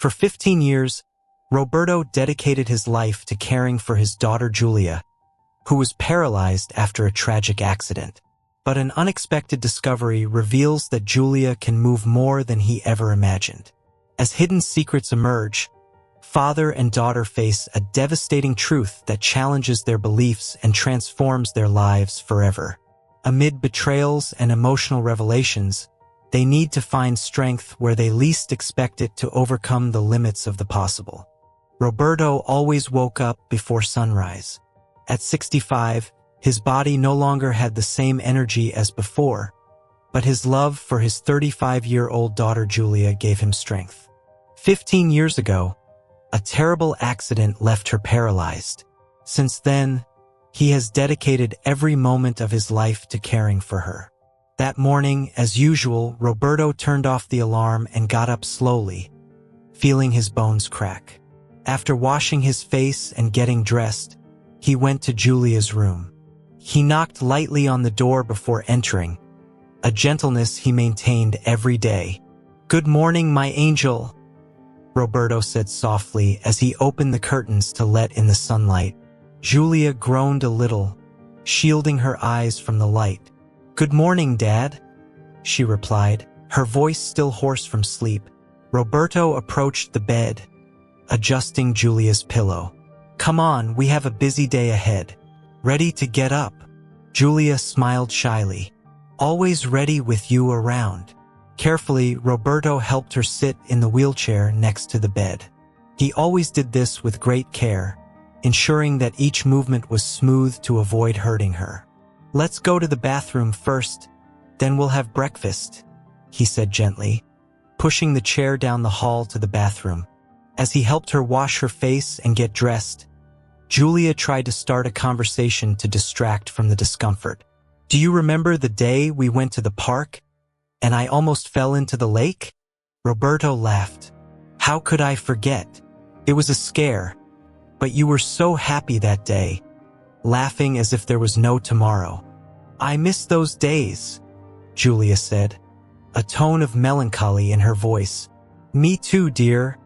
For 15 years, Roberto dedicated his life to caring for his daughter Julia, who was paralyzed after a tragic accident. But an unexpected discovery reveals that Julia can move more than he ever imagined. As hidden secrets emerge, father and daughter face a devastating truth that challenges their beliefs and transforms their lives forever. Amid betrayals and emotional revelations, they need to find strength where they least expect it to overcome the limits of the possible. Roberto always woke up before sunrise. At 65, his body no longer had the same energy as before, but his love for his 35-year-old daughter Julia gave him strength. 15 years ago, a terrible accident left her paralyzed. Since then, he has dedicated every moment of his life to caring for her. That morning, as usual, Roberto turned off the alarm and got up slowly, feeling his bones crack. After washing his face and getting dressed, he went to Julia's room. He knocked lightly on the door before entering, a gentleness he maintained every day. "Good morning, my angel," Roberto said softly as he opened the curtains to let in the sunlight. Julia groaned a little, shielding her eyes from the light. "Good morning, Dad," she replied, her voice still hoarse from sleep. Roberto approached the bed, adjusting Julia's pillow. "Come on, we have a busy day ahead. Ready to get up?" Julia smiled shyly. "Always ready with you around." Carefully, Roberto helped her sit in the wheelchair next to the bed. He always did this with great care, ensuring that each movement was smooth to avoid hurting her. "Let's go to the bathroom first, then we'll have breakfast," he said gently, pushing the chair down the hall to the bathroom. As he helped her wash her face and get dressed, Julia tried to start a conversation to distract from the discomfort. "Do you remember the day we went to the park and I almost fell into the lake?" Roberto laughed. "How could I forget? It was a scare, but you were so happy that day, laughing as if there was no tomorrow." "I miss those days," Julia said, a tone of melancholy in her voice. "Me too, dear,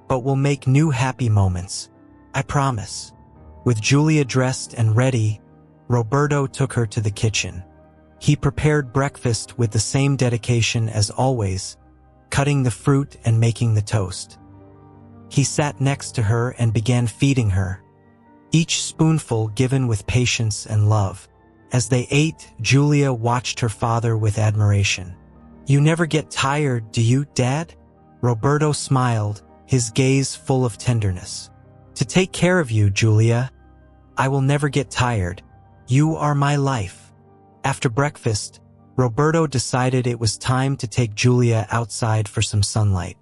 but we'll make new happy moments. I promise." With Julia dressed and ready, Roberto took her to the kitchen. He prepared breakfast with the same dedication as always, cutting the fruit and making the toast. He sat next to her and began feeding her, each spoonful given with patience and love. As they ate, Julia watched her father with admiration. "You never get tired, do you, Dad?" Roberto smiled, his gaze full of tenderness. "To take care of you, Julia. I will never get tired. You are my life." After breakfast, Roberto decided it was time to take Julia outside for some sunlight.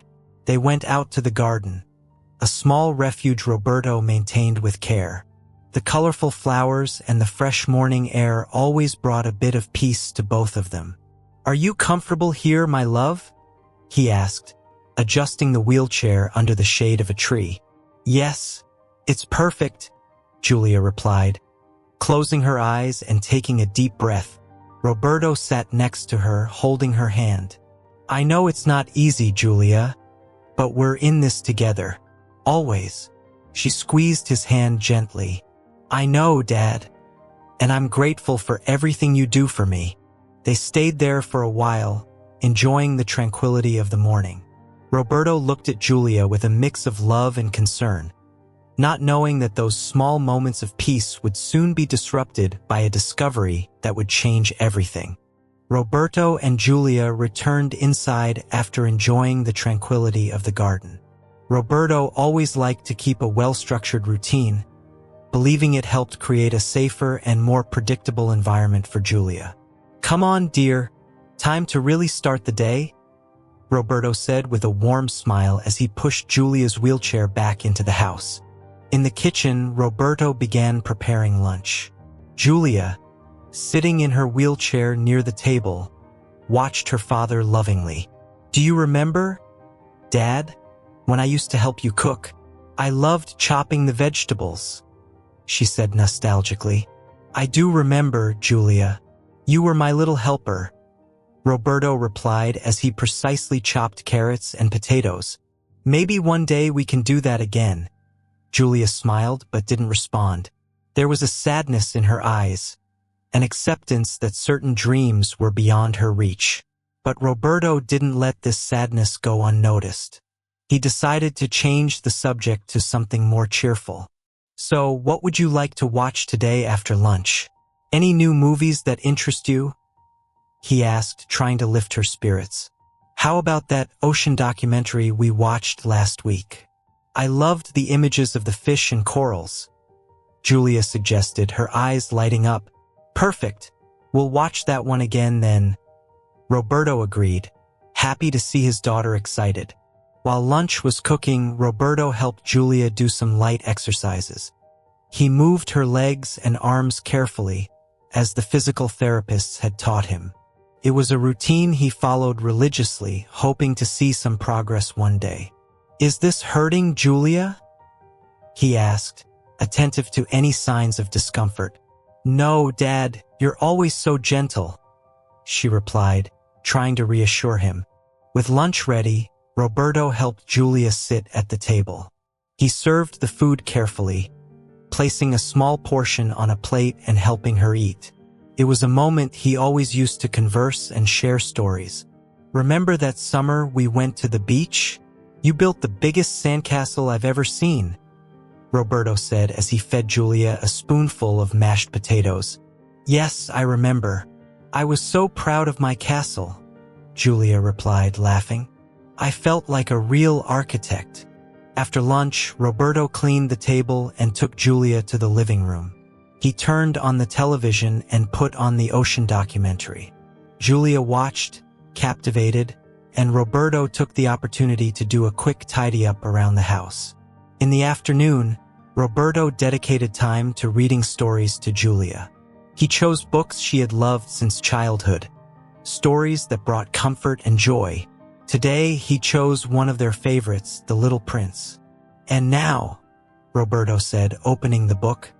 They went out to the garden, a small refuge Roberto maintained with care. The colorful flowers and the fresh morning air always brought a bit of peace to both of them. "Are you comfortable here, my love?" he asked, adjusting the wheelchair under the shade of a tree. "Yes, it's perfect," Julia replied. Closing her eyes and taking a deep breath, Roberto sat next to her, holding her hand. "I know it's not easy, Julia, but we're in this together. Always." She squeezed his hand gently. "I know, Dad, and I'm grateful for everything you do for me." They stayed there for a while, enjoying the tranquility of the morning. Roberto looked at Julia with a mix of love and concern, not knowing that those small moments of peace would soon be disrupted by a discovery that would change everything. Roberto and Julia returned inside after enjoying the tranquility of the garden. Roberto always liked to keep a well-structured routine, believing it helped create a safer and more predictable environment for Julia. "Come on, dear, time to really start the day," Roberto said with a warm smile as he pushed Julia's wheelchair back into the house. In the kitchen, Roberto began preparing lunch. Julia, sitting in her wheelchair near the table, watched her father lovingly. "Do you remember, Dad, when I used to help you cook? I loved chopping the vegetables," she said nostalgically. "I do remember, Julia. You were my little helper," Roberto replied as he precisely chopped carrots and potatoes, Maybe one day we can do that again. Julia smiled but didn't respond. There was a sadness in her eyes, an acceptance that certain dreams were beyond her reach. But Roberto didn't let this sadness go unnoticed. He decided to change the subject to something more cheerful. So, what would you like to watch today after lunch? Any new movies that interest you? He asked, trying to lift her spirits. How about that ocean documentary we watched last week? I loved the images of the fish and corals. Julia suggested, her eyes lighting up. Perfect. We'll watch that one again then. Roberto agreed, happy to see his daughter excited. While lunch was cooking, Roberto helped Julia do some light exercises. He moved her legs and arms carefully, as the physical therapists had taught him. It was a routine he followed religiously, hoping to see some progress one day. Is this hurting, Julia? He asked, attentive to any signs of discomfort. No, Dad, you're always so gentle, she replied, trying to reassure him. With lunch ready, Roberto helped Julia sit at the table. He served the food carefully, placing a small portion on a plate and helping her eat. It was a moment he always used to converse and share stories. Remember that summer we went to the beach? You built the biggest sandcastle I've ever seen, Roberto said as he fed Julia a spoonful of mashed potatoes. Yes, I remember. I was so proud of my castle, Julia replied, laughing. I felt like a real architect. After lunch, Roberto cleaned the table and took Julia to the living room. He turned on the television and put on the ocean documentary. Julia watched, captivated, and Roberto took the opportunity to do a quick tidy-up around the house. In the afternoon, Roberto dedicated time to reading stories to Julia. He chose books she had loved since childhood, stories that brought comfort and joy. Today, he chose one of their favorites, The Little Prince. And now, Roberto said, opening the book,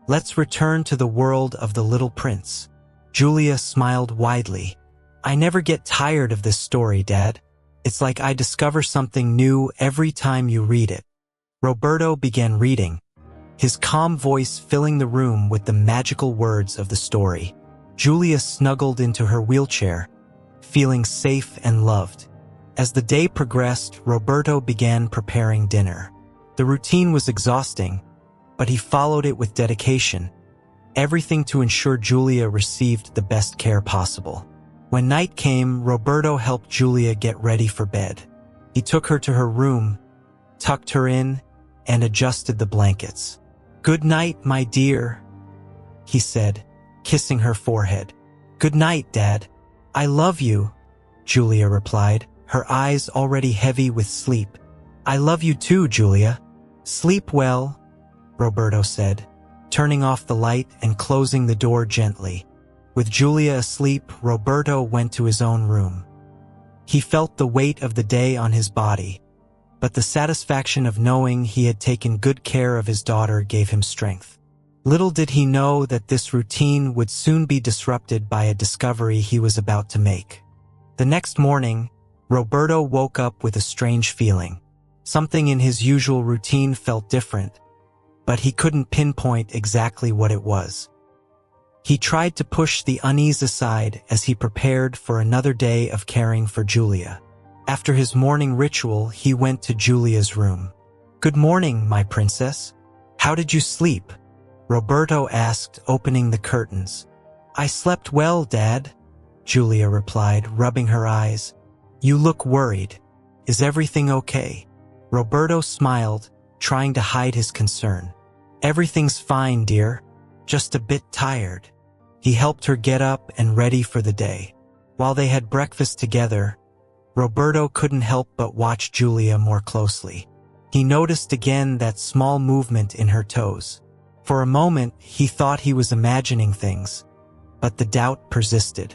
let's return to the world of The Little Prince. Julia smiled widely. I never get tired of this story, Dad. It's like I discover something new every time you read it. Roberto began reading, his calm voice filling the room with the magical words of the story. Julia snuggled into her wheelchair, feeling safe and loved. As the day progressed, Roberto began preparing dinner. The routine was exhausting, but he followed it with dedication, everything to ensure Julia received the best care possible. When night came, Roberto helped Julia get ready for bed. He took her to her room, tucked her in, and adjusted the blankets. Good night, my dear, he said, kissing her forehead. Good night, Dad. I love you, Julia replied, her eyes already heavy with sleep. I love you too, Julia. Sleep well, Roberto said, turning off the light and closing the door gently. With Julia asleep, Roberto went to his own room. He felt the weight of the day on his body, but the satisfaction of knowing he had taken good care of his daughter gave him strength. Little did he know that this routine would soon be disrupted by a discovery he was about to make. The next morning, Roberto woke up with a strange feeling. Something in his usual routine felt different, but he couldn't pinpoint exactly what it was. He tried to push the unease aside as he prepared for another day of caring for Julia. After his morning ritual, he went to Julia's room. Good morning, my princess. How did you sleep? Roberto asked, opening the curtains. I slept well, Dad, Julia replied, rubbing her eyes. You look worried. Is everything okay? Roberto smiled, trying to hide his concern. Everything's fine, dear. Just a bit tired. He helped her get up and ready for the day. While they had breakfast together, Roberto couldn't help but watch Julia more closely. He noticed again that small movement in her toes. For a moment, he thought he was imagining things, but the doubt persisted.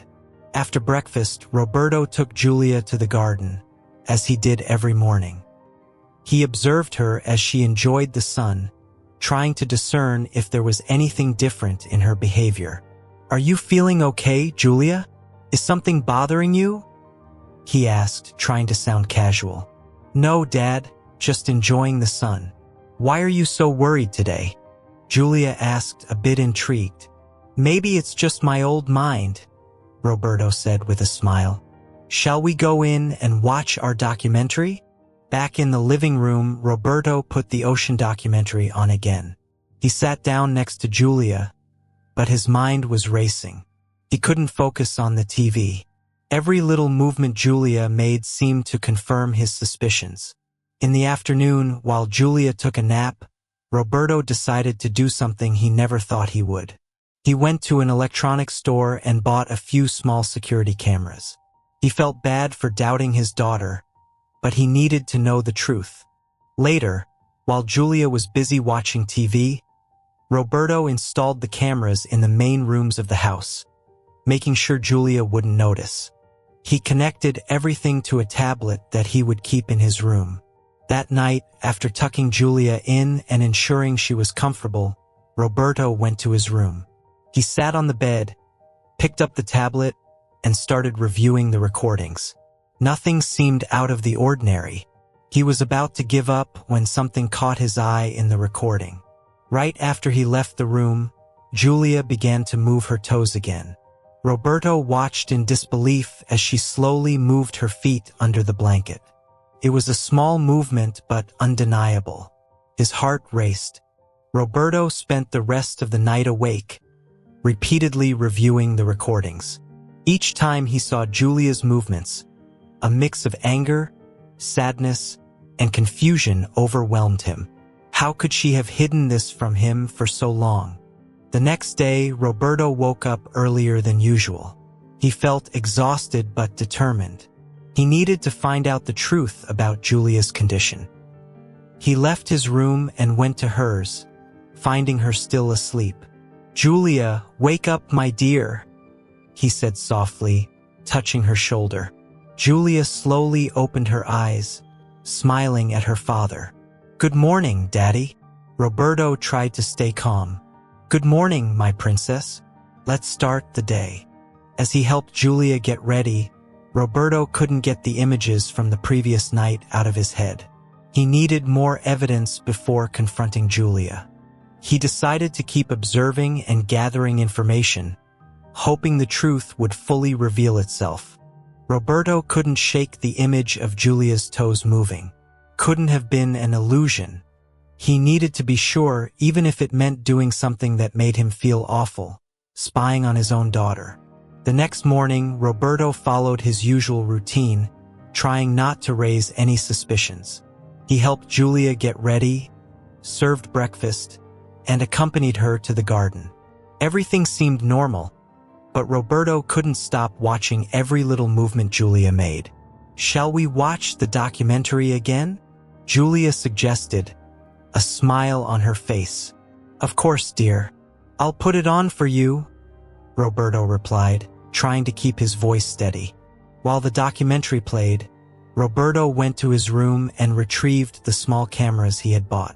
After breakfast, Roberto took Julia to the garden, as he did every morning. He observed her as she enjoyed the sun, trying to discern if there was anything different in her behavior. Are you feeling okay, Julia? Is something bothering you? He asked, trying to sound casual. No, Dad. just enjoying the sun. Why are you so worried today? Julia asked, a bit intrigued. Maybe it's just my old mind, Roberto said with a smile. Shall we go in and watch our documentary? Back in the living room, Roberto put the ocean documentary on again. He sat down next to Julia, but his mind was racing. He couldn't focus on the TV. Every little movement Julia made seemed to confirm his suspicions. In the afternoon, while Julia took a nap, Roberto decided to do something he never thought he would. He went to an electronics store and bought a few small security cameras. He felt bad for doubting his daughter, but he needed to know the truth. Later, while Julia was busy watching TV, Roberto installed the cameras in the main rooms of the house, making sure Julia wouldn't notice. He connected everything to a tablet that he would keep in his room. That night, after tucking Julia in and ensuring she was comfortable, Roberto went to his room. He sat on the bed, picked up the tablet, and started reviewing the recordings. Nothing seemed out of the ordinary. He was about to give up when something caught his eye in the recording. Right after he left the room, Julia began to move her toes again. Roberto watched in disbelief as she slowly moved her feet under the blanket. It was a small movement but undeniable. His heart raced. Roberto spent the rest of the night awake, repeatedly reviewing the recordings. Each time he saw Julia's movements, a mix of anger, sadness, and confusion overwhelmed him. How could she have hidden this from him for so long? The next day, Roberto woke up earlier than usual. He felt exhausted but determined. He needed to find out the truth about Julia's condition. He left his room and went to hers, finding her still asleep. "Julia, wake up, my dear," he said softly, touching her shoulder. Julia slowly opened her eyes, smiling at her father. "Good morning, Daddy." Roberto tried to stay calm. "Good morning, my princess. Let's start the day." As he helped Julia get ready, Roberto couldn't get the images from the previous night out of his head. He needed more evidence before confronting Julia. He decided to keep observing and gathering information, hoping the truth would fully reveal itself. Roberto couldn't shake the image of Julia's toes moving. Couldn't have been an illusion. He needed to be sure, even if it meant doing something that made him feel awful, spying on his own daughter. The next morning, Roberto followed his usual routine, trying not to raise any suspicions. He helped Julia get ready, served breakfast, and accompanied her to the garden. Everything seemed normal, but Roberto couldn't stop watching every little movement Julia made. "Shall we watch the documentary again?" Julia suggested, a smile on her face. "Of course, dear. I'll put it on for you," Roberto replied, trying to keep his voice steady. While the documentary played, Roberto went to his room and retrieved the small cameras he had bought.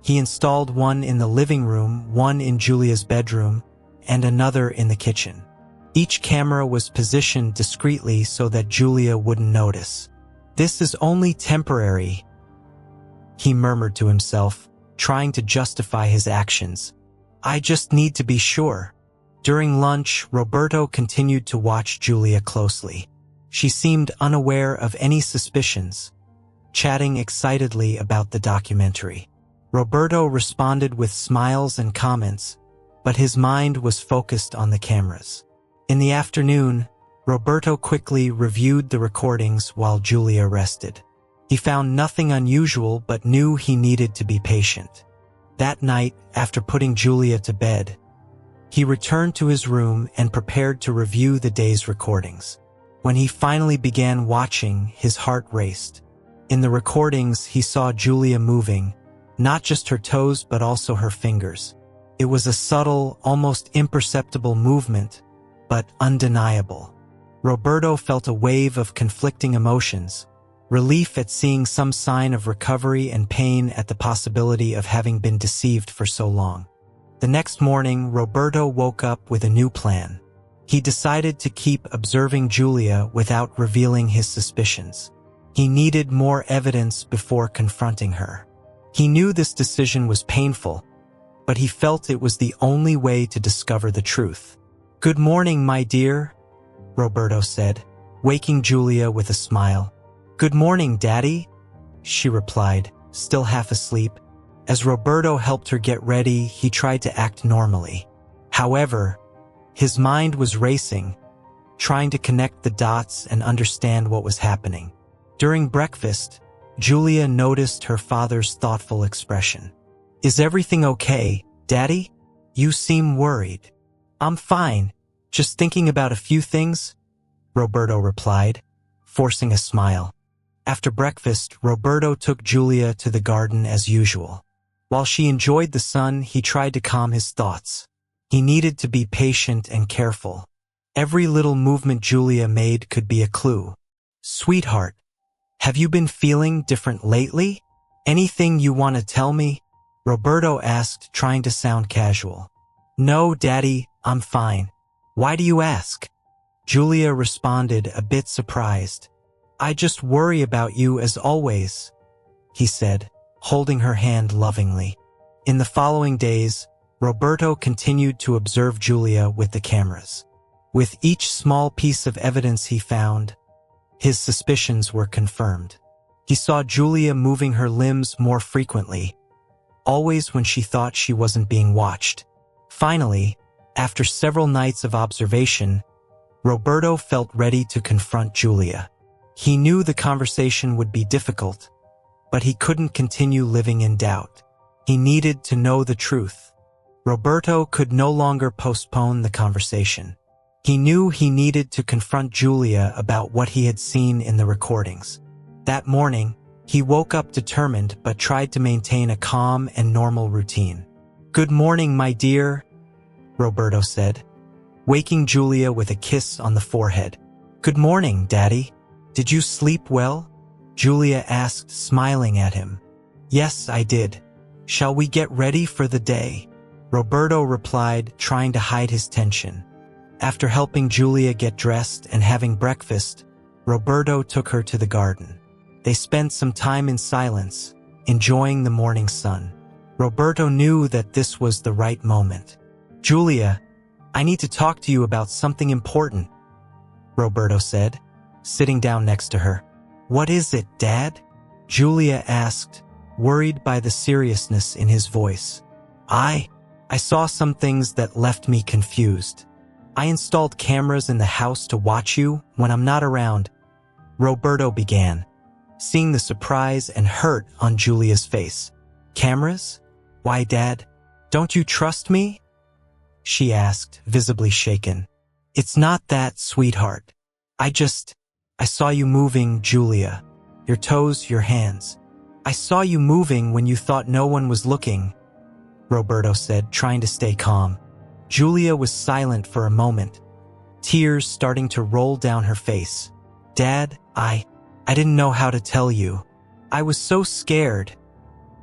He installed one in the living room, one in Julia's bedroom, and another in the kitchen. Each camera was positioned discreetly so that Julia wouldn't notice. "This is only temporary," he murmured to himself, trying to justify his actions. "I just need to be sure." During lunch, Roberto continued to watch Julia closely. She seemed unaware of any suspicions, chatting excitedly about the documentary. Roberto responded with smiles and comments, but his mind was focused on the cameras. In the afternoon, Roberto quickly reviewed the recordings while Julia rested. He found nothing unusual but knew he needed to be patient. That night, after putting Julia to bed, he returned to his room and prepared to review the day's recordings. When he finally began watching, his heart raced. In the recordings, he saw Julia moving, not just her toes but also her fingers. It was a subtle, almost imperceptible movement, but undeniable. Roberto felt a wave of conflicting emotions, relief at seeing some sign of recovery and pain at the possibility of having been deceived for so long. The next morning, Roberto woke up with a new plan. He decided to keep observing Julia without revealing his suspicions. He needed more evidence before confronting her. He knew this decision was painful, but he felt it was the only way to discover the truth. "Good morning, my dear," Roberto said, waking Julia with a smile. "Good morning, Daddy," she replied, still half asleep. As Roberto helped her get ready, he tried to act normally. However, his mind was racing, trying to connect the dots and understand what was happening. During breakfast, Julia noticed her father's thoughtful expression. "Is everything okay, Daddy? You seem worried." "I'm fine, just thinking about a few things," Roberto replied, forcing a smile. After breakfast, Roberto took Julia to the garden as usual. While she enjoyed the sun, he tried to calm his thoughts. He needed to be patient and careful. Every little movement Julia made could be a clue. "Sweetheart, have you been feeling different lately? Anything you want to tell me?" Roberto asked, trying to sound casual. "No, Daddy, I'm fine. Why do you ask?" Julia responded, a bit surprised. "I just worry about you as always," he said, holding her hand lovingly. In the following days, Roberto continued to observe Julia with the cameras. With each small piece of evidence he found, his suspicions were confirmed. He saw Julia moving her limbs more frequently, always when she thought she wasn't being watched. Finally, after several nights of observation, Roberto felt ready to confront Julia. He knew the conversation would be difficult, but he couldn't continue living in doubt. He needed to know the truth. Roberto could no longer postpone the conversation. He knew he needed to confront Julia about what he had seen in the recordings. That morning, he woke up determined but tried to maintain a calm and normal routine. "Good morning, my dear," Roberto said, waking Julia with a kiss on the forehead. "Good morning, Daddy. Did you sleep well?" Julia asked, smiling at him. "Yes, I did. Shall we get ready for the day?" Roberto replied, trying to hide his tension. After helping Julia get dressed and having breakfast, Roberto took her to the garden. They spent some time in silence, enjoying the morning sun. Roberto knew that this was the right moment. "Julia, I need to talk to you about something important," Roberto said, sitting down next to her. "What is it, Dad?" Julia asked, worried by the seriousness in his voice. I saw some things that left me confused. I installed cameras in the house to watch you when I'm not around," Roberto began, seeing the surprise and hurt on Julia's face. "Cameras? Why, Dad? Don't you trust me?" she asked, visibly shaken. "It's not that, sweetheart. I saw you moving, Julia. Your toes, your hands. I saw you moving when you thought no one was looking," Roberto said, trying to stay calm. Julia was silent for a moment, tears starting to roll down her face. "Dad, I didn't know how to tell you. I was so scared,"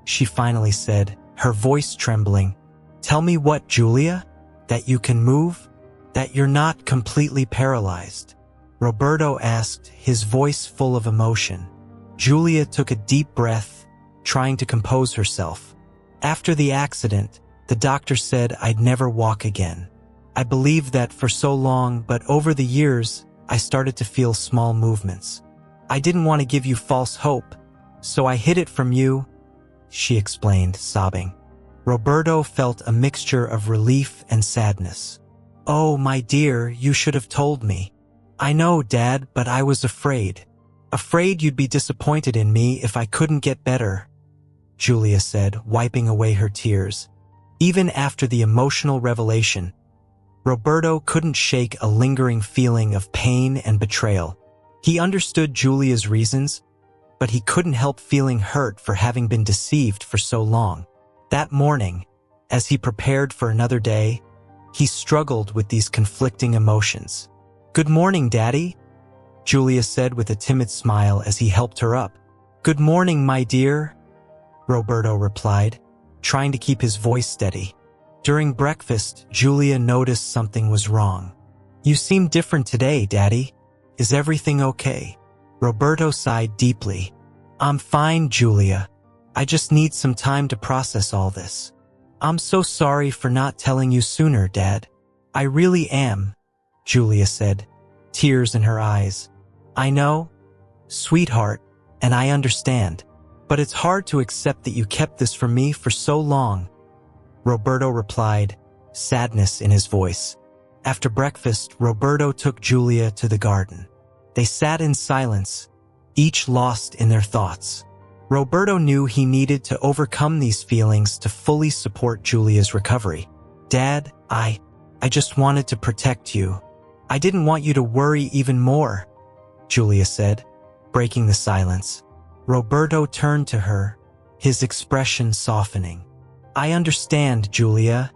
she finally said, her voice trembling. "Tell me what, Julia? That you can move? That you're not completely paralyzed?" Roberto asked, his voice full of emotion. Julia took a deep breath, trying to compose herself. "After the accident, the doctor said I'd never walk again. I believed that for so long, but over the years, I started to feel small movements. I didn't want to give you false hope, so I hid it from you," she explained, sobbing. Roberto felt a mixture of relief and sadness. "Oh, my dear, you should have told me." "I know, Dad, but I was afraid. Afraid you'd be disappointed in me if I couldn't get better," Julia said, wiping away her tears. Even after the emotional revelation, Roberto couldn't shake a lingering feeling of pain and betrayal. He understood Julia's reasons, but he couldn't help feeling hurt for having been deceived for so long. That morning, as he prepared for another day, he struggled with these conflicting emotions. "Good morning, Daddy," Julia said with a timid smile as he helped her up. "Good morning, my dear," Roberto replied, trying to keep his voice steady. During breakfast, Julia noticed something was wrong. "You seem different today, Daddy. Is everything okay?" Roberto sighed deeply. I'm fine, Julia. I just need some time to process all this. I'm so sorry for not telling you sooner, Dad. I really am, Julia said, tears in her eyes. I know, sweetheart, and I understand, but it's hard to accept that you kept this from me for so long. Roberto replied, sadness in his voice. After breakfast, Roberto took Julia to the garden. They sat in silence, each lost in their thoughts. Roberto knew he needed to overcome these feelings to fully support Julia's recovery. Dad, I just wanted to protect you. I didn't want you to worry even more, Julia said, breaking the silence. Roberto turned to her, his expression softening. I understand, Julia,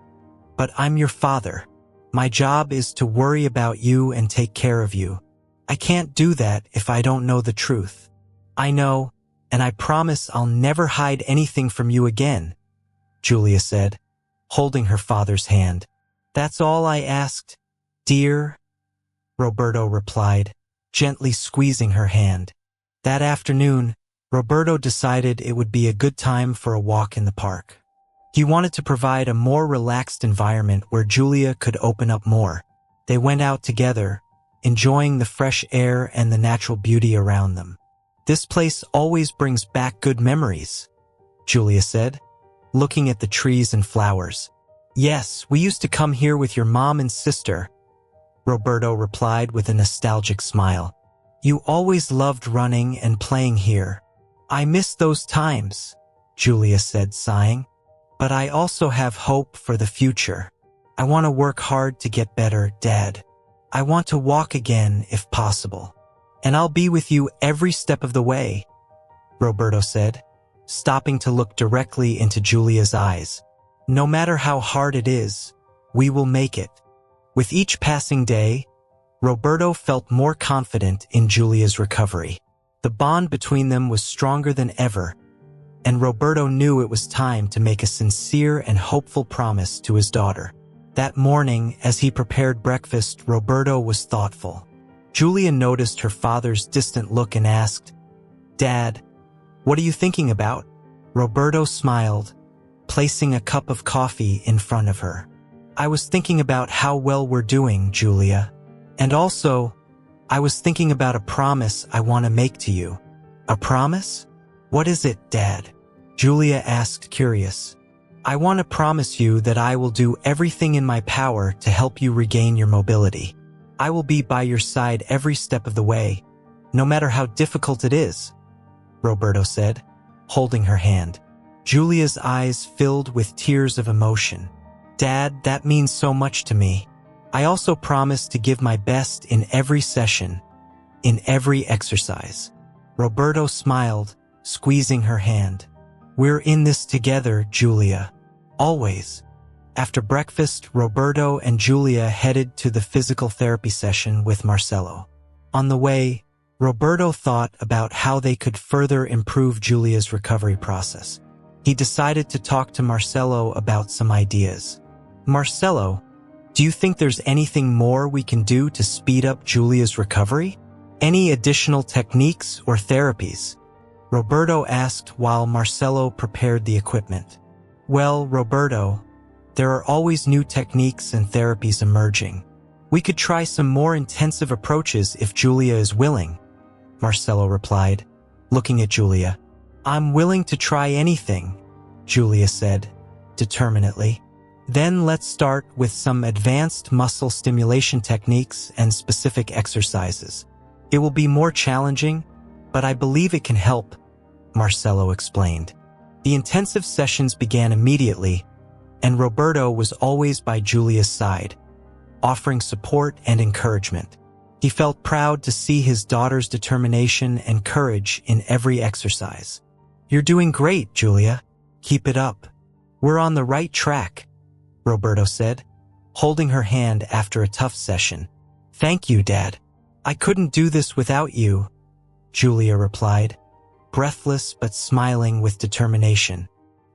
but I'm your father. My job is to worry about you and take care of you. I can't do that if I don't know the truth. I know, and I promise I'll never hide anything from you again, Julia said, holding her father's hand. That's all I asked, dear, Roberto replied, gently squeezing her hand. That afternoon, Roberto decided it would be a good time for a walk in the park. He wanted to provide a more relaxed environment where Julia could open up more. They went out together, enjoying the fresh air and the natural beauty around them. This place always brings back good memories, Julia said, looking at the trees and flowers. Yes, we used to come here with your mom and sister, Roberto replied with a nostalgic smile. You always loved running and playing here. I miss those times, Julia said, sighing. But I also have hope for the future. I want to work hard to get better, Dad. I want to walk again if possible. And I'll be with you every step of the way, Roberto said, stopping to look directly into Julia's eyes. No matter how hard it is, we will make it. With each passing day, Roberto felt more confident in Julia's recovery. The bond between them was stronger than ever, and Roberto knew it was time to make a sincere and hopeful promise to his daughter. That morning, as he prepared breakfast, Roberto was thoughtful. Julia noticed her father's distant look and asked, Dad, what are you thinking about? Roberto smiled, placing a cup of coffee in front of her. I was thinking about how well we're doing, Julia. And also, I was thinking about a promise I want to make to you. A promise? What is it, Dad? Julia asked, curious. I want to promise you that I will do everything in my power to help you regain your mobility. I will be by your side every step of the way, no matter how difficult it is, Roberto said, holding her hand. Julia's eyes filled with tears of emotion. Dad, that means so much to me. I also promise to give my best in every session, in every exercise. Roberto smiled, squeezing her hand. We're in this together, Julia. Always. After breakfast, Roberto and Julia headed to the physical therapy session with Marcelo. On the way, Roberto thought about how they could further improve Julia's recovery process. He decided to talk to Marcelo about some ideas. Marcelo, do you think there's anything more we can do to speed up Julia's recovery? Any additional techniques or therapies? Roberto asked while Marcelo prepared the equipment. Well, Roberto, there are always new techniques and therapies emerging. We could try some more intensive approaches if Julia is willing, Marcelo replied, looking at Julia. I'm willing to try anything, Julia said, determinedly. Then let's start with some advanced muscle stimulation techniques and specific exercises. It will be more challenging, but I believe it can help, Marcelo explained. The intensive sessions began immediately, and Roberto was always by Julia's side, offering support and encouragement. He felt proud to see his daughter's determination and courage in every exercise. You're doing great, Julia. Keep it up. We're on the right track, Roberto said, holding her hand after a tough session. Thank you, Dad. I couldn't do this without you, Julia replied, breathless but smiling with determination.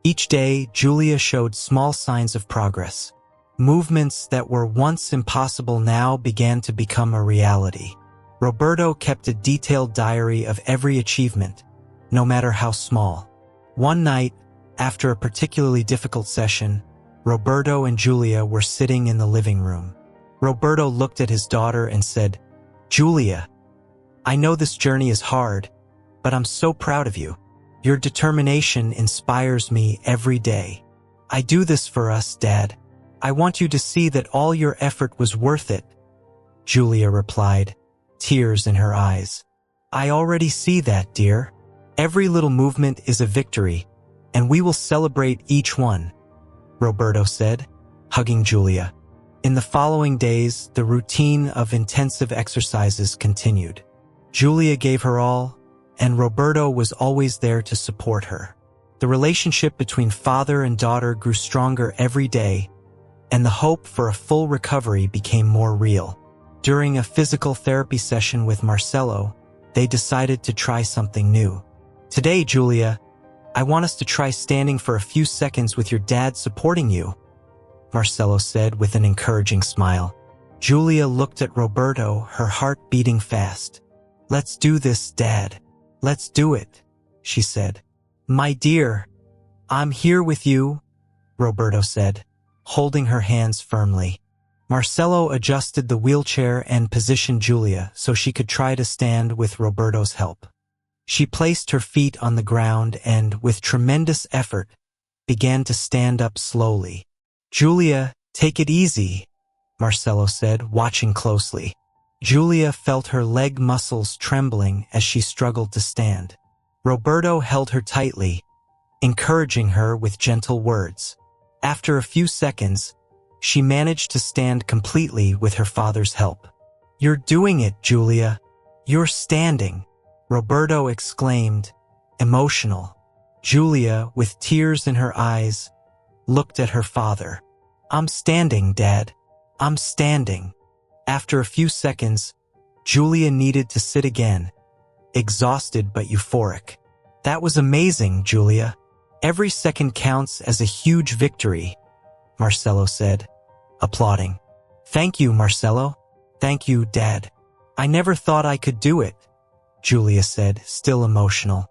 Each day, Julia showed small signs of progress. Movements that were once impossible now began to become a reality. Roberto kept a detailed diary of every achievement, no matter how small. One night, after a particularly difficult session, Roberto and Julia were sitting in the living room. Roberto looked at his daughter and said, "Julia, I know this journey is hard, but I'm so proud of you. Your determination inspires me every day. I do this for us, Dad. I want you to see that all your effort was worth it." Julia replied, tears in her eyes. "I already see that, dear. Every little movement is a victory, and we will celebrate each one," Roberto said, hugging Julia. In the following days, the routine of intensive exercises continued. Julia gave her all, and Roberto was always there to support her. The relationship between father and daughter grew stronger every day, and the hope for a full recovery became more real. During a physical therapy session with Marcelo, they decided to try something new. "Today, Julia, I want us to try standing for a few seconds with your dad supporting you," Marcelo said with an encouraging smile. Julia looked at Roberto, her heart beating fast. "Let's do this, Dad. Let's do it," she said. "My dear, I'm here with you," Roberto said, holding her hands firmly. Marcelo adjusted the wheelchair and positioned Julia so she could try to stand with Roberto's help. She placed her feet on the ground and, with tremendous effort, began to stand up slowly. "Julia, take it easy," Marcelo said, watching closely. Julia felt her leg muscles trembling as she struggled to stand. Roberto held her tightly, encouraging her with gentle words. After a few seconds, she managed to stand completely with her father's help. "You're doing it, Julia. You're standing," Roberto exclaimed, emotional. Julia, with tears in her eyes, looked at her father. "I'm standing, Dad. I'm standing." After a few seconds, Julia needed to sit again, exhausted but euphoric. "That was amazing, Julia. Every second counts as a huge victory," Marcelo said, applauding. "Thank you, Marcelo. Thank you, Dad. I never thought I could do it," Julia said, still emotional.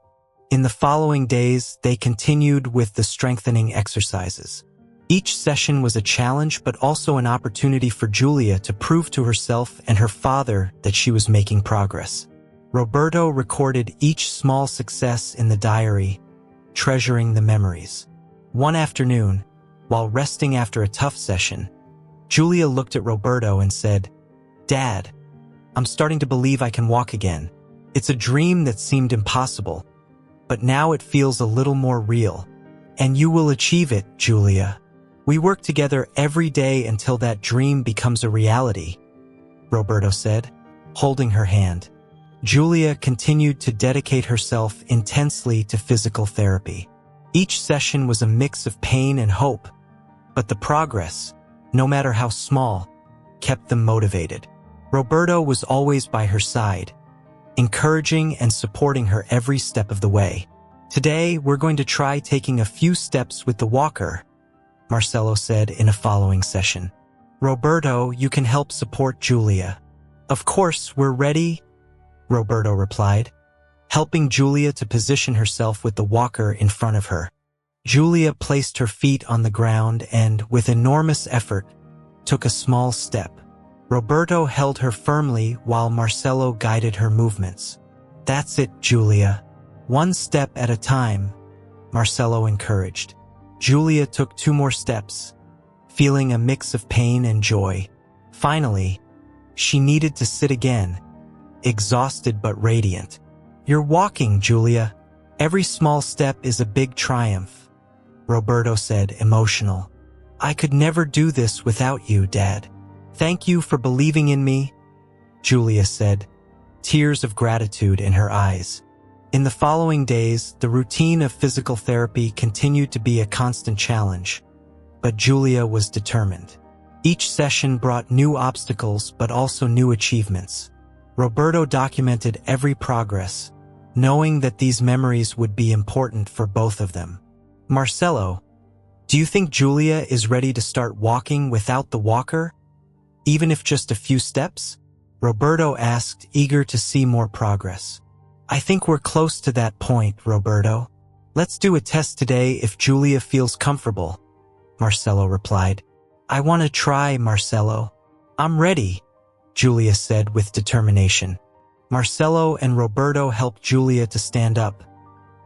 In the following days, they continued with the strengthening exercises. Each session was a challenge but also an opportunity for Julia to prove to herself and her father that she was making progress. Roberto recorded each small success in the diary, treasuring the memories. One afternoon, while resting after a tough session, Julia looked at Roberto and said, "Dad, I'm starting to believe I can walk again. It's a dream that seemed impossible, but now it feels a little more real. And you will achieve it, Julia. We work together every day until that dream becomes a reality," Roberto said, holding her hand. Julia continued to dedicate herself intensely to physical therapy. Each session was a mix of pain and hope, but the progress, no matter how small, kept them motivated. Roberto was always by her side, encouraging and supporting her every step of the way. "Today, we're going to try taking a few steps with the walker," Marcelo said in a following session. "Roberto, you can help support Julia." "Of course, we're ready," Roberto replied, helping Julia to position herself with the walker in front of her. Julia placed her feet on the ground and, with enormous effort, took a small step. Roberto held her firmly while Marcelo guided her movements. "That's it, Julia. One step at a time," Marcelo encouraged. Julia took 2 more steps, feeling a mix of pain and joy. Finally, she needed to sit again, exhausted but radiant. "You're walking, Julia. Every small step is a big triumph," Roberto said, emotional. "I could never do this without you, Dad. Thank you for believing in me," Julia said, tears of gratitude in her eyes. In the following days, the routine of physical therapy continued to be a constant challenge, but Julia was determined. Each session brought new obstacles but also new achievements. Roberto documented every progress, knowing that these memories would be important for both of them. "Marcelo, do you think Julia is ready to start walking without the walker, even if just a few steps?" Roberto asked, eager to see more progress. I think we're close to that point, Roberto. Let's do a test today if Julia feels comfortable, Marcelo replied. I want to try, Marcelo. I'm ready, Julia said with determination. Marcelo and Roberto helped Julia to stand up,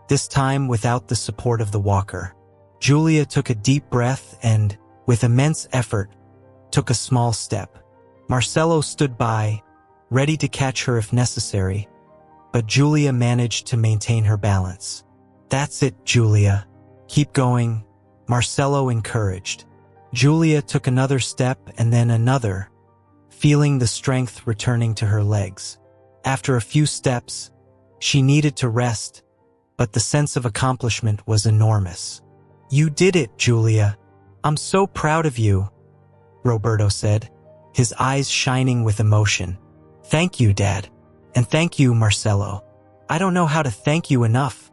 this time without the support of the walker. Julia took a deep breath and, with immense effort, took a small step. Marcelo stood by, ready to catch her if necessary, but Julia managed to maintain her balance. That's it, Julia. Keep going, Marcelo encouraged. Julia took another step and then another, feeling the strength returning to her legs. After a few steps, she needed to rest, but the sense of accomplishment was enormous. You did it, Julia. I'm so proud of you, Roberto said, his eyes shining with emotion. Thank you, Dad. And thank you, Marcelo. I don't know how to thank you enough,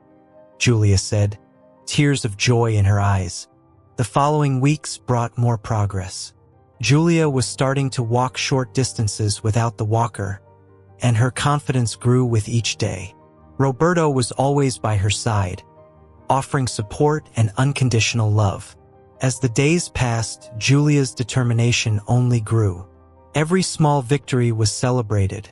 Julia said, tears of joy in her eyes. The following weeks brought more progress. Julia was starting to walk short distances without the walker, and her confidence grew with each day. Roberto was always by her side, offering support and unconditional love. As the days passed, Julia's determination only grew. Every small victory was celebrated,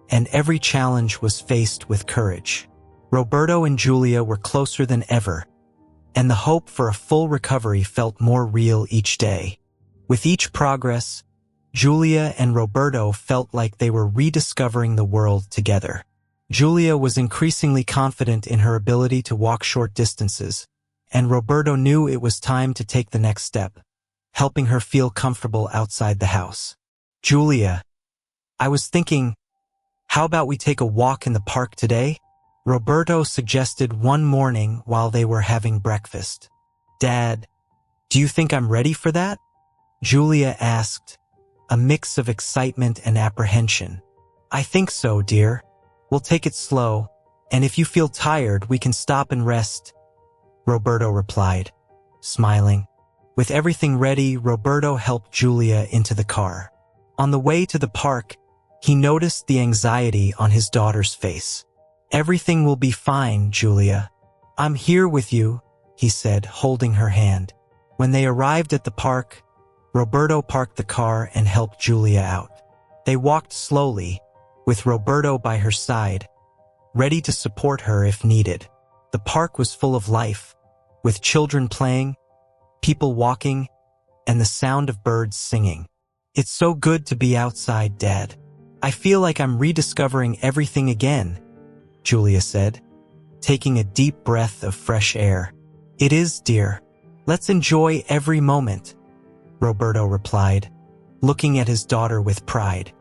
and every challenge was faced with courage. Roberto and Julia were closer than ever, and the hope for a full recovery felt more real each day. With each progress, Julia and Roberto felt like they were rediscovering the world together. Julia was increasingly confident in her ability to walk short distances, and Roberto knew it was time to take the next step, helping her feel comfortable outside the house. Julia, I was thinking, how about we take a walk in the park today? Roberto suggested one morning while they were having breakfast. Dad, do you think I'm ready for that? Julia asked, a mix of excitement and apprehension. I think so, dear. We'll take it slow, and if you feel tired, we can stop and rest, Roberto replied, smiling. With everything ready, Roberto helped Julia into the car. On the way to the park, he noticed the anxiety on his daughter's face. Everything will be fine, Julia. I'm here with you, he said, holding her hand. When they arrived at the park, Roberto parked the car and helped Julia out. They walked slowly, with Roberto by her side, ready to support her if needed. The park was full of life, with children playing, people walking, and the sound of birds singing. It's so good to be outside, Dad. I feel like I'm rediscovering everything again, Julia said, taking a deep breath of fresh air. It is, dear. Let's enjoy every moment, Roberto replied, looking at his daughter with pride.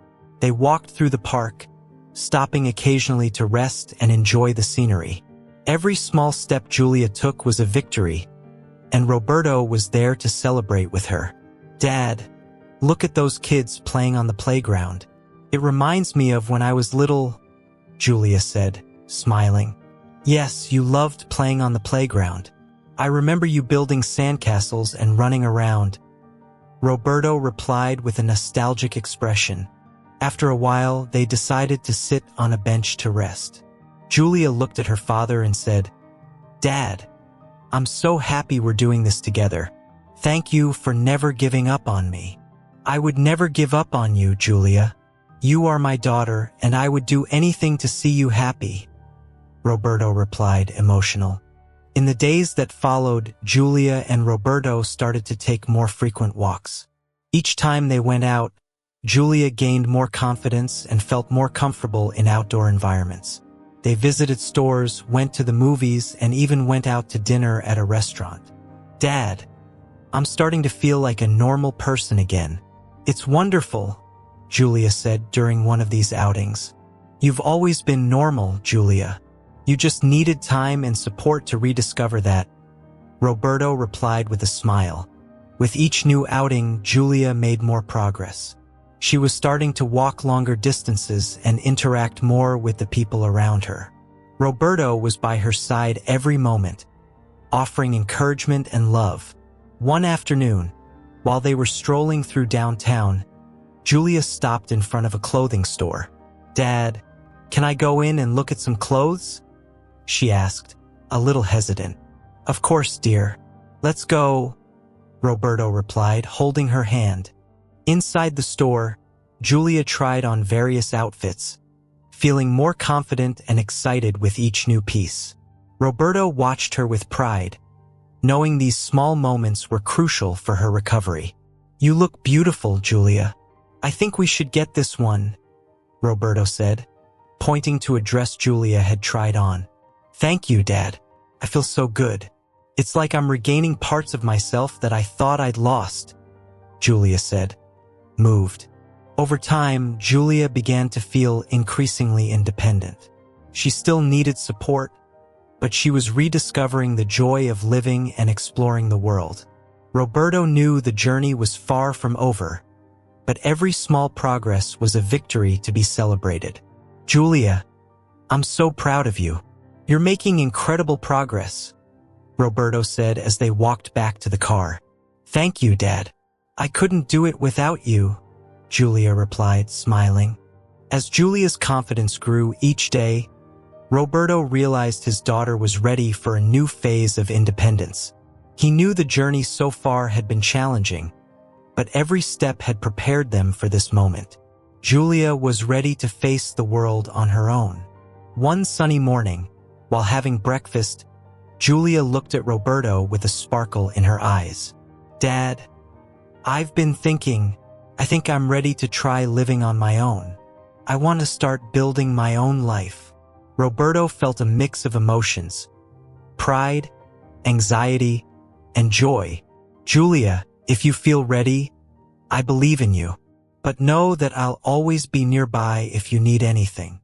They walked through the park, stopping occasionally to rest and enjoy the scenery. Every small step Julia took was a victory, and Roberto was there to celebrate with her. Dad, look at those kids playing on the playground. It reminds me of when I was little, Julia said, smiling. Yes, you loved playing on the playground. I remember you building sandcastles and running around, Roberto replied with a nostalgic expression. After a while, they decided to sit on a bench to rest. Julia looked at her father and said, Dad, I'm so happy we're doing this together. Thank you for never giving up on me. I would never give up on you, Julia. You are my daughter, and I would do anything to see you happy, Roberto replied, emotional. In the days that followed, Julia and Roberto started to take more frequent walks. Each time they went out, Julia gained more confidence and felt more comfortable in outdoor environments. They visited stores, went to the movies, and even went out to dinner at a restaurant. Dad, I'm starting to feel like a normal person again. It's wonderful, Julia said during one of these outings. You've always been normal, Julia. You just needed time and support to rediscover that, Roberto replied with a smile. With each new outing, Julia made more progress. She was starting to walk longer distances and interact more with the people around her. Roberto was by her side every moment, offering encouragement and love. One afternoon, while they were strolling through downtown, Julia stopped in front of a clothing store. "Dad, can I go in and look at some clothes?" she asked, a little hesitant. "Of course, dear. Let's go," Roberto replied, holding her hand. Inside the store, Julia tried on various outfits, feeling more confident and excited with each new piece. Roberto watched her with pride, knowing these small moments were crucial for her recovery. "You look beautiful, Julia. I think we should get this one," Roberto said, pointing to a dress Julia had tried on. "Thank you, Dad. I feel so good. It's like I'm regaining parts of myself that I thought I'd lost," Julia said, moved. Over time, Julia began to feel increasingly independent. She still needed support, but she was rediscovering the joy of living and exploring the world. Roberto knew the journey was far from over, but every small progress was a victory to be celebrated. "Julia, I'm so proud of you. You're making incredible progress," Roberto said as they walked back to the car. "Thank you, Dad. I couldn't do it without you," Julia replied, smiling. As Julia's confidence grew each day, Roberto realized his daughter was ready for a new phase of independence. He knew the journey so far had been challenging, but every step had prepared them for this moment. Julia was ready to face the world on her own. One sunny morning, while having breakfast, Julia looked at Roberto with a sparkle in her eyes. "Dad, I've been thinking, I think I'm ready to try living on my own. I want to start building my own life." Roberto felt a mix of emotions: pride, anxiety, and joy. "Julia, if you feel ready, I believe in you. But know that I'll always be nearby if you need anything."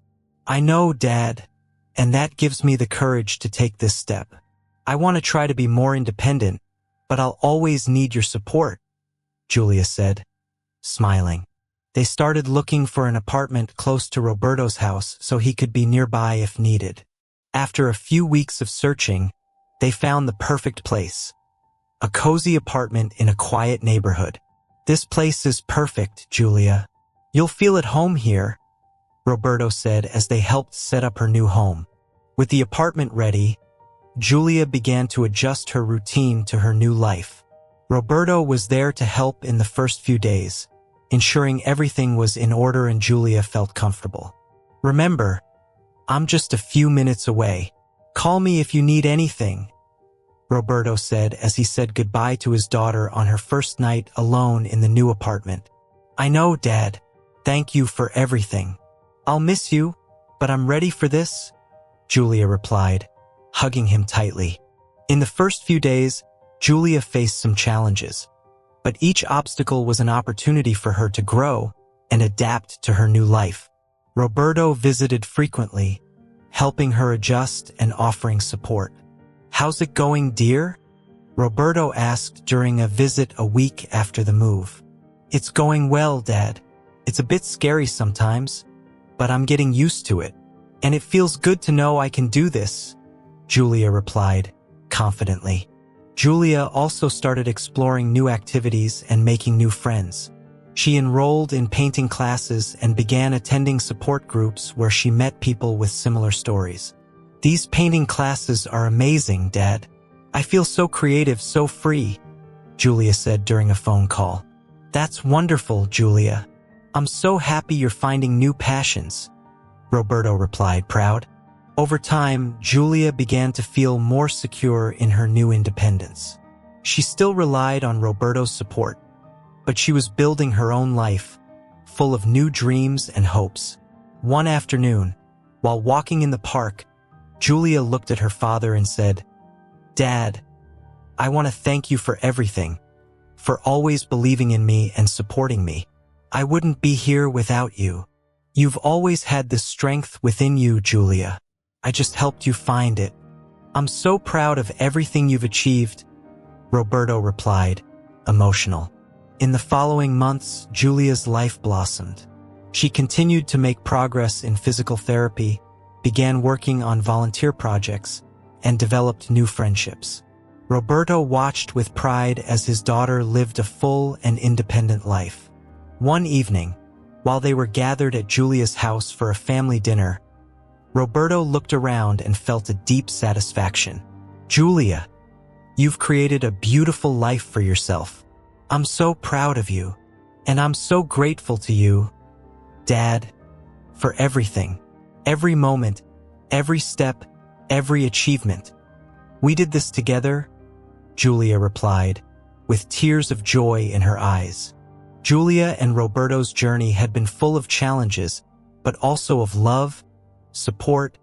"I know, Dad, and that gives me the courage to take this step. I want to try to be more independent, but I'll always need your support," Julia said, smiling. They started looking for an apartment close to Roberto's house so he could be nearby if needed. After a few weeks of searching, they found the perfect place: a cozy apartment in a quiet neighborhood. "This place is perfect, Julia. You'll feel at home here," Roberto said as they helped set up her new home. With the apartment ready, Julia began to adjust her routine to her new life. Roberto was there to help in the first few days, ensuring everything was in order and Julia felt comfortable. "Remember, I'm just a few minutes away. Call me if you need anything," Roberto said as he said goodbye to his daughter on her first night alone in the new apartment. "I know, Dad. Thank you for everything. I'll miss you, but I'm ready for this," Julia replied, hugging him tightly. In the first few days, Julia faced some challenges, but each obstacle was an opportunity for her to grow and adapt to her new life. Roberto visited frequently, helping her adjust and offering support. "How's it going, dear?" Roberto asked during a visit a week after the move. "It's going well, Dad. It's a bit scary sometimes, but I'm getting used to it, and it feels good to know I can do this," Julia replied, confidently. Julia also started exploring new activities and making new friends. She enrolled in painting classes and began attending support groups where she met people with similar stories. "These painting classes are amazing, Dad. I feel so creative, so free," Julia said during a phone call. "That's wonderful, Julia. I'm so happy you're finding new passions," Roberto replied, proud. Over time, Julia began to feel more secure in her new independence. She still relied on Roberto's support, but she was building her own life, full of new dreams and hopes. One afternoon, while walking in the park, Julia looked at her father and said, "Dad, I want to thank you for everything, for always believing in me and supporting me. I wouldn't be here without you. You've always had this strength within you, Julia. I just helped you find it. I'm so proud of everything you've achieved," Roberto replied, emotional. In the following months, Julia's life blossomed. She continued to make progress in physical therapy, began working on volunteer projects, and developed new friendships. Roberto watched with pride as his daughter lived a full and independent life. One evening, while they were gathered at Julia's house for a family dinner, Roberto looked around and felt a deep satisfaction. "Julia, you've created a beautiful life for yourself. I'm so proud of you, and I'm so grateful to you, Dad, for everything, every moment, every step, every achievement. We did this together," Julia replied, with tears of joy in her eyes. Julia and Roberto's journey had been full of challenges, but also of love, support,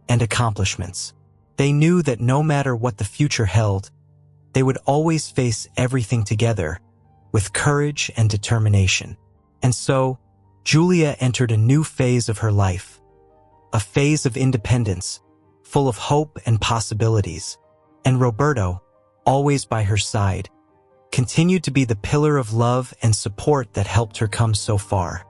and accomplishments. They knew that no matter what the future held, they would always face everything together, with courage and determination. And so, Julia entered a new phase of her life, a phase of independence, full of hope and possibilities. And Roberto, always by her side, continued to be the pillar of love and support that helped her come so far.